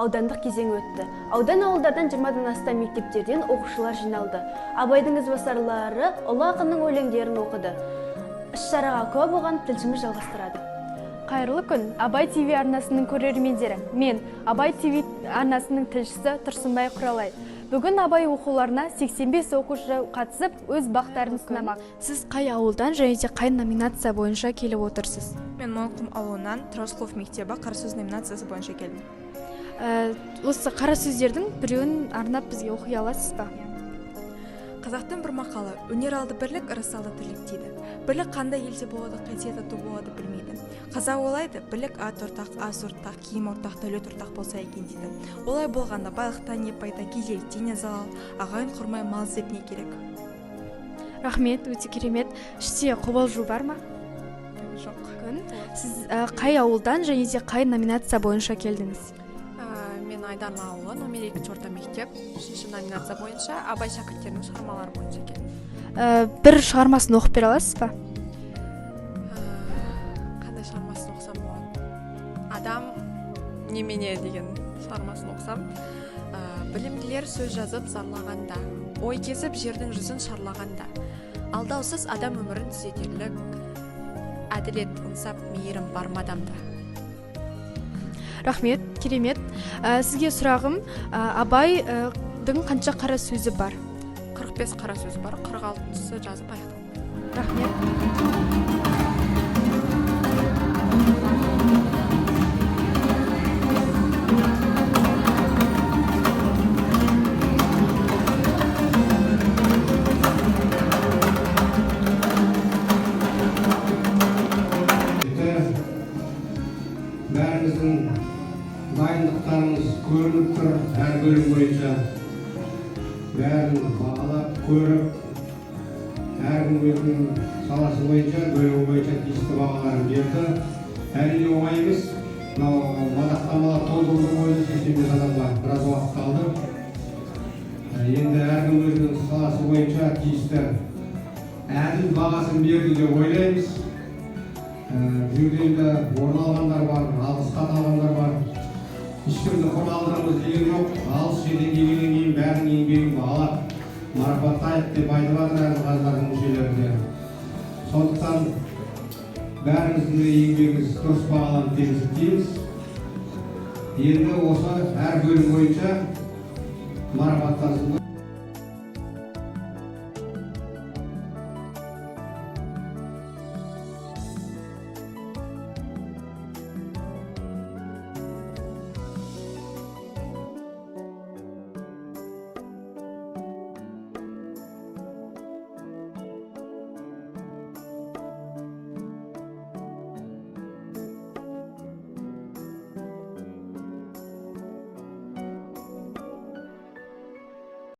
аудандық кезең өтті. Аудан ауылдардан 20-дан астам мектептерден оқушылар жиналды. Абайдың ізбасарлары ұлы ақынның өлеңдерін оқыды. Іс-шараға куә болған тілшіміз жалғастырады. Қайырлы күн, Абай ТВ арнасының көрермендері. Мен Абай ТВ арнасының тілшісі Тұрсынбай Құралай. Бүгін Абай оқуларына 85 оқушы қатысып, өз бақтарын сынамақ. Сіз қай ауылдан және де қай номинация бойынша келіп отырсыз? Мен Молқұм ауылынан Траускулов мектебі қарасөз номинациясы бойынша келдім. Осы қара сөздердің біреуін арнап бізге оқи аласыз ба? Қазақтың бір мақалы: өнер алды бірлік, ырыс алды тірлік дейді. Бірлік қандай елде болады, қайда тату болады білмейді. Қазақ ойлайды, бірлік ат ортақ, ас ортақ, киім ортақ, дәулет ортақ болса екен дейді. Олай болғанда байлықтан не пайда, кедейліктен не залал, ағайын құрмай мал іздеп не керек. Рахмет, өте керемет. Іште қобалжу бар ма? Жоқ. Сіз қай ауылдан және де қай номинация бойынша келдіңіз? Мен Айдарлы ауылы, номер 2 орта мектеп, 3 номинация бойынша Абай шәкірттерінің шығармалары бойынша келдім. Бір шығармасын оқып бере аласыз ба? Қандай шығармасын оқысам болады? Адам немене деген шығармасын оқысам. Білімділер сөз жазып зарлағанда, ой кезіп жердің жүзін шарлағанда, алдаусыз адам өмірін түзетерлік, әділет, ынсап, мейірім бар ма адамда? Рахмет, керемет. Сізге сұрағым, Абайдың қанша қара сөзі бар? 45 қара сөзі бар, 46-сы жазып аяқталды. Рахмет. Бәріміздің дайындықтарымыз көрініп тұр, әр бөлім бойынша. Бәрін бағалап, көріп, әркім өзінің саласы бойынша, бөлімі бойынша тиісті бағаларын берді. Әрине оңай емес. Мадақтамалар толтырудың өзі 85 адамға біраз уақыт қалды. Енді әркім өзінің саласы бойынша тиісті әділ бағасын берді деп ойлаймыз. Жүргенде орын алғандар бар, алғыс хат алғандар бар. Ешкімді құр алдырамыз деген жоқ. Алыс жерден келгеннен кейін бәрінің еңбегін бағалап, марапаттайық деп айтып жатыр әрбір қазылардың мүшелері де. Сондықтан бәріміздің де еңбегіміз дұрыс бағаланып деп есептейміз. Енді осы әр бөлім бойынша марапаттар